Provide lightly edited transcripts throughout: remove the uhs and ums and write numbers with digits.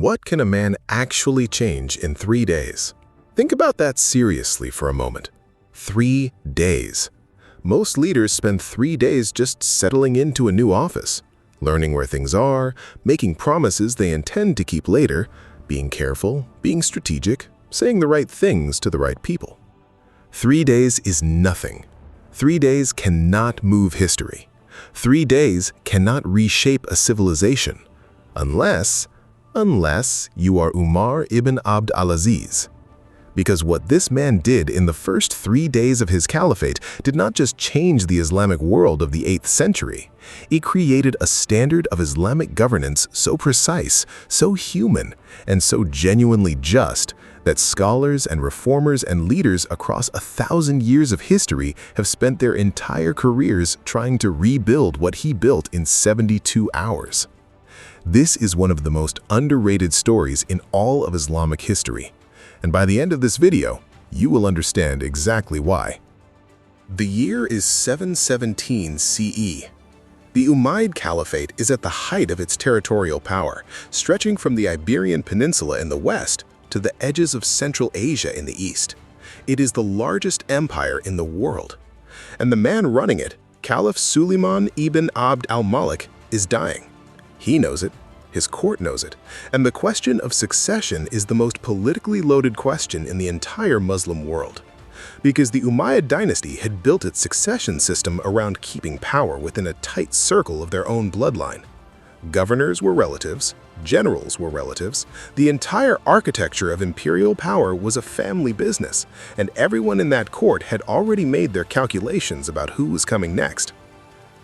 What can a man actually change in 3 days? Think about that seriously for a moment. 3 days. Most leaders spend 3 days just settling into a new office, learning where things are, making promises they intend to keep later, being careful, being strategic, saying the right things to the right people. 3 days is nothing. 3 days cannot move history. 3 days cannot reshape a civilization, unless you are Umar ibn Abd al-Aziz. Because what this man did in the first 3 days of his caliphate did not just change the Islamic world of the 8th century, it created a standard of Islamic governance so precise, so human, and so genuinely just that scholars and reformers and leaders across 1,000 years of history have spent their entire careers trying to rebuild what he built in 72 hours. This is one of the most underrated stories in all of Islamic history. And by the end of this video, you will understand exactly why. The year is 717 CE. The Umayyad Caliphate is at the height of its territorial power, stretching from the Iberian Peninsula in the west to the edges of Central Asia in the east. It is the largest empire in the world. And the man running it, Caliph Suleiman ibn Abd al-Malik, is dying. He knows it. His court knows it, and the question of succession is the most politically loaded question in the entire Muslim world. Because the Umayyad dynasty had built its succession system around keeping power within a tight circle of their own bloodline. Governors were relatives, generals were relatives, the entire architecture of imperial power was a family business, and everyone in that court had already made their calculations about who was coming next.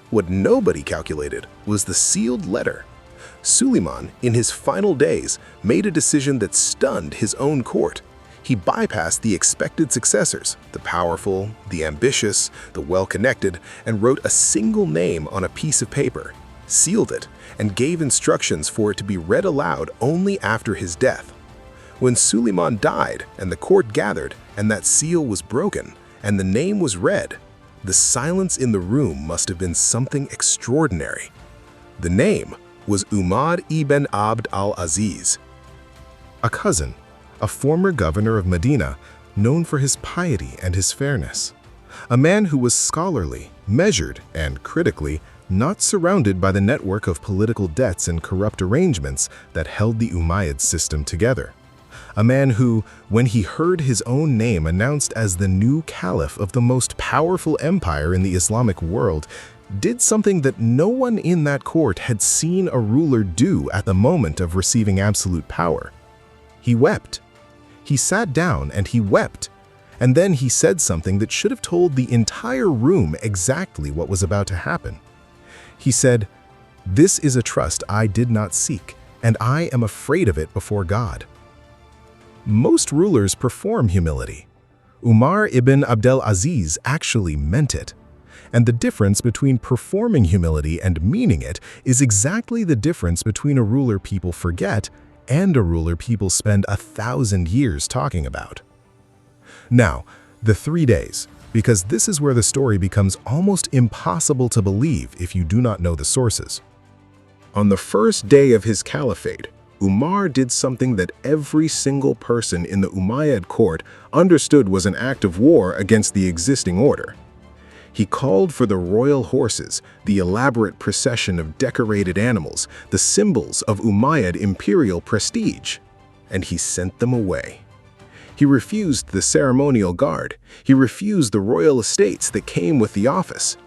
What nobody calculated was the sealed letter. Suleiman, in his final days, made a decision that stunned his own court. He bypassed the expected successors, the powerful, the ambitious, the well-connected, and wrote a single name on a piece of paper, sealed it, and gave instructions for it to be read aloud only after his death. When Suleiman died and the court gathered and that seal was broken and the name was read, the silence in the room must have been something extraordinary. The name was Umar ibn Abd al-Aziz, a cousin, a former governor of Medina, known for his piety and his fairness. A man who was scholarly, measured, and critically not surrounded by the network of political debts and corrupt arrangements that held the Umayyad system together. A man who, when he heard his own name announced as the new Caliph of the most powerful empire in the Islamic world, did something that no one in that court had seen a ruler do at the moment of receiving absolute power. He wept. He sat down and he wept. And then he said something that should have told the entire room exactly what was about to happen. He said, "This is a trust I did not seek, and I am afraid of it before God." Most rulers perform humility. Umar ibn Abd al-Aziz actually meant it. And the difference between performing humility and meaning it is exactly the difference between a ruler people forget and a ruler people spend 1,000 years talking about. Now, the 3 days, because this is where the story becomes almost impossible to believe if you do not know the sources. On the first day of his caliphate, Umar did something that every single person in the Umayyad court understood was an act of war against the existing order. He called for the royal horses, the elaborate procession of decorated animals, the symbols of Umayyad imperial prestige, and he sent them away. He refused the ceremonial guard. He refused the royal estates that came with the office.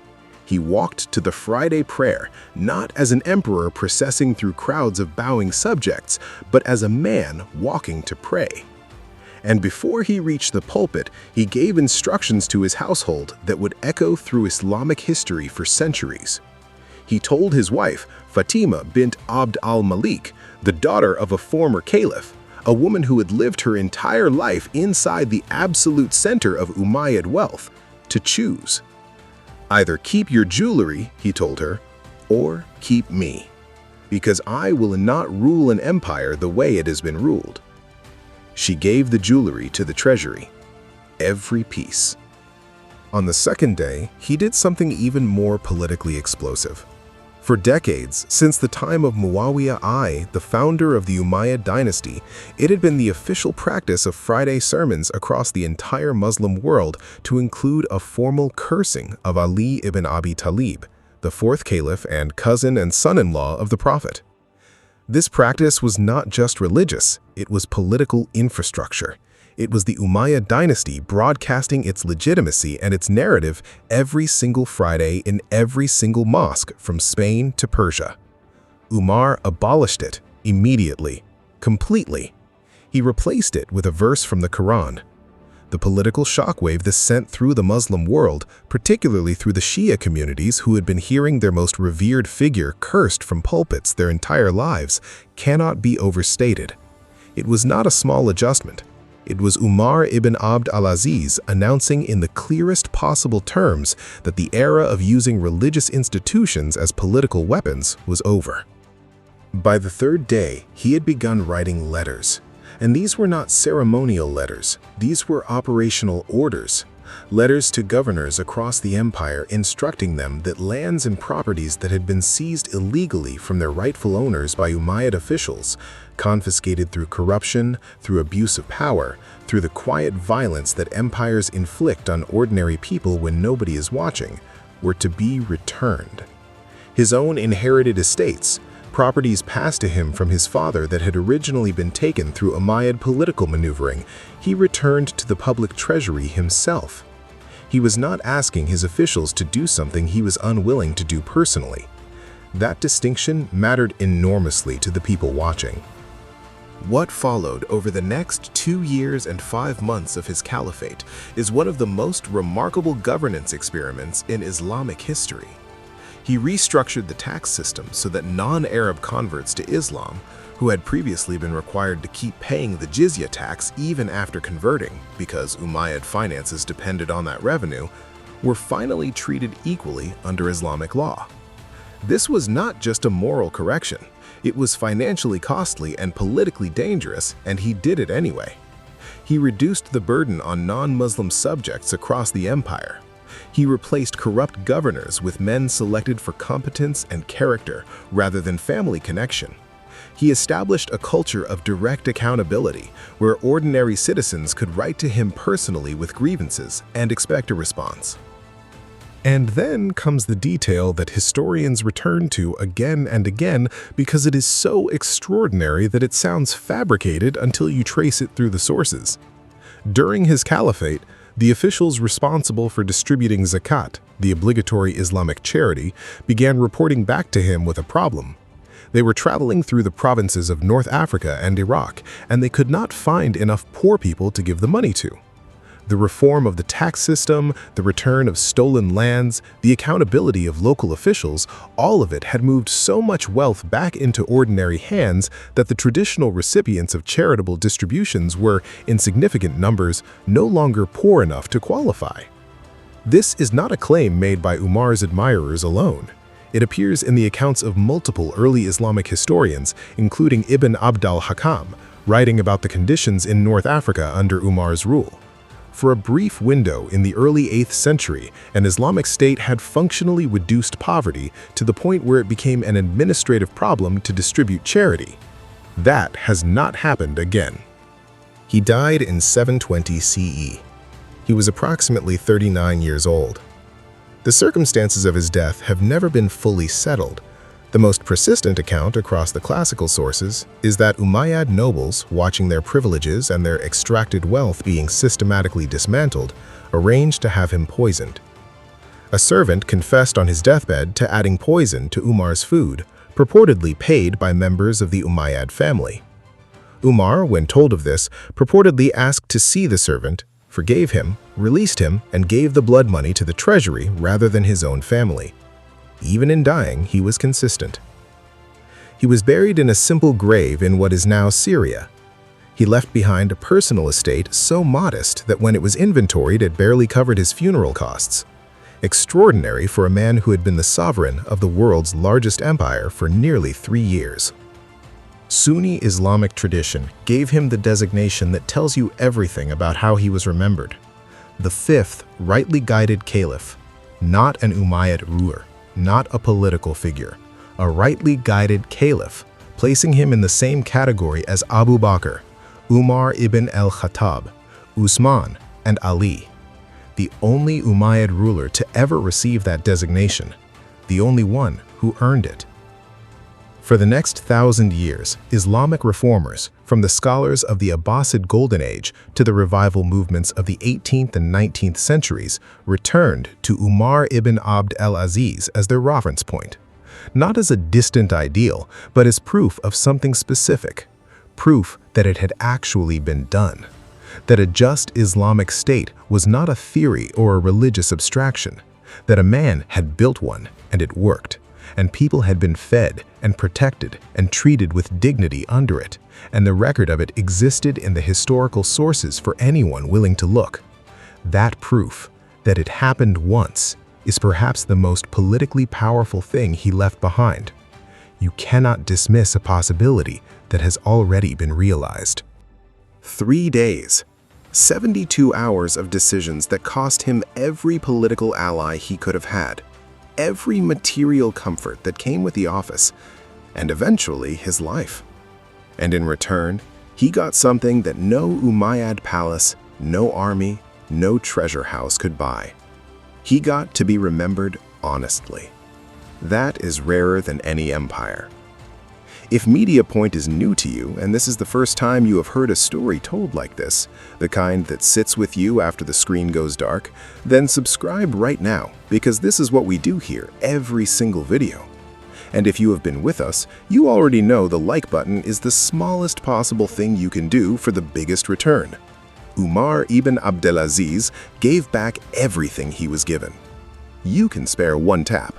He walked to the Friday prayer, not as an emperor processing through crowds of bowing subjects, but as a man walking to pray. And before he reached the pulpit, he gave instructions to his household that would echo through Islamic history for centuries. He told his wife, Fatima bint Abd al-Malik, the daughter of a former caliph, a woman who had lived her entire life inside the absolute center of Umayyad wealth, to choose. "Either keep your jewelry," he told her, "or keep me, because I will not rule an empire the way it has been ruled." She gave the jewelry to the treasury, every piece. On the second day, he did something even more politically explosive. For decades, since the time of Muawiyah I, the founder of the Umayyad dynasty, it had been the official practice of Friday sermons across the entire Muslim world to include a formal cursing of Ali ibn Abi Talib, the fourth caliph and cousin and son-in-law of the Prophet. This practice was not just religious, it was political infrastructure. It was the Umayyad dynasty broadcasting its legitimacy and its narrative every single Friday in every single mosque from Spain to Persia. Umar abolished it immediately, completely. He replaced it with a verse from the Quran. The political shockwave this sent through the Muslim world, particularly through the Shia communities who had been hearing their most revered figure cursed from pulpits their entire lives, cannot be overstated. It was not a small adjustment. It was Umar ibn Abd al-Aziz announcing in the clearest possible terms that the era of using religious institutions as political weapons was over. By the third day, he had begun writing letters. And these were not ceremonial letters, these were operational orders. Letters to governors across the empire instructing them that lands and properties that had been seized illegally from their rightful owners by Umayyad officials, confiscated through corruption, through abuse of power, through the quiet violence that empires inflict on ordinary people when nobody is watching, were to be returned. His own inherited estates, properties passed to him from his father that had originally been taken through Umayyad political maneuvering, he returned to the public treasury himself. He was not asking his officials to do something he was unwilling to do personally. That distinction mattered enormously to the people watching. What followed over the next 2 years and 5 months of his caliphate is one of the most remarkable governance experiments in Islamic history. He restructured the tax system so that non-Arab converts to Islam, who had previously been required to keep paying the jizya tax even after converting because Umayyad finances depended on that revenue, were finally treated equally under Islamic law. This was not just a moral correction. It was financially costly and politically dangerous, and he did it anyway. He reduced the burden on non-Muslim subjects across the empire. He replaced corrupt governors with men selected for competence and character rather than family connection. He established a culture of direct accountability where ordinary citizens could write to him personally with grievances and expect a response. And then comes the detail that historians return to again and again because it is so extraordinary that it sounds fabricated until you trace it through the sources. During his caliphate, the officials responsible for distributing zakat, the obligatory Islamic charity, began reporting back to him with a problem. They were traveling through the provinces of North Africa and Iraq, and they could not find enough poor people to give the money to. The reform of the tax system, the return of stolen lands, the accountability of local officials, all of it had moved so much wealth back into ordinary hands that the traditional recipients of charitable distributions were, in significant numbers, no longer poor enough to qualify. This is not a claim made by Umar's admirers alone. It appears in the accounts of multiple early Islamic historians, including Ibn Abd al-Hakam, writing about the conditions in North Africa under Umar's rule. For a brief window in the early 8th century, an Islamic state had functionally reduced poverty to the point where it became an administrative problem to distribute charity. That has not happened again. He died in 720 CE. He was approximately 39 years old. The circumstances of his death have never been fully settled. The most persistent account across the classical sources is that Umayyad nobles, watching their privileges and their extracted wealth being systematically dismantled, arranged to have him poisoned. A servant confessed on his deathbed to adding poison to Umar's food, purportedly paid by members of the Umayyad family. Umar, when told of this, purportedly asked to see the servant, forgave him, released him, and gave the blood money to the treasury rather than his own family. Even in dying, he was consistent. He was buried in a simple grave in what is now Syria. He left behind a personal estate so modest that when it was inventoried, it barely covered his funeral costs. Extraordinary for a man who had been the sovereign of the world's largest empire for nearly 3 years. Sunni Islamic tradition gave him the designation that tells you everything about how he was remembered. The fifth rightly guided caliph, not an Umayyad ruler, not a political figure, a rightly guided caliph, placing him in the same category as Abu Bakr, Umar ibn al-Khattab, Usman, and Ali. The only Umayyad ruler to ever receive that designation, the only one who earned it. For the next 1,000 years, Islamic reformers, from the scholars of the Abbasid Golden Age to the revival movements of the 18th and 19th centuries, returned to Umar ibn Abd al-Aziz as their reference point, not as a distant ideal, but as proof of something specific, proof that it had actually been done, that a just Islamic state was not a theory or a religious abstraction, that a man had built one and it worked, and people had been fed and protected and treated with dignity under it, and the record of it existed in the historical sources for anyone willing to look. That proof, that it happened once, is perhaps the most politically powerful thing he left behind. You cannot dismiss a possibility that has already been realized. 3 days, 72 hours of decisions that cost him every political ally he could have had, every material comfort that came with the office, and eventually his life. And in return, he got something that no Umayyad palace, no army, no treasure house could buy. He got to be remembered honestly. That is rarer than any empire. If Media Point is new to you, and this is the first time you have heard a story told like this, the kind that sits with you after the screen goes dark, then subscribe right now, because this is what we do here every single video. And if you have been with us, you already know the like button is the smallest possible thing you can do for the biggest return. Umar ibn Abd al-Aziz gave back everything he was given. You can spare one tap.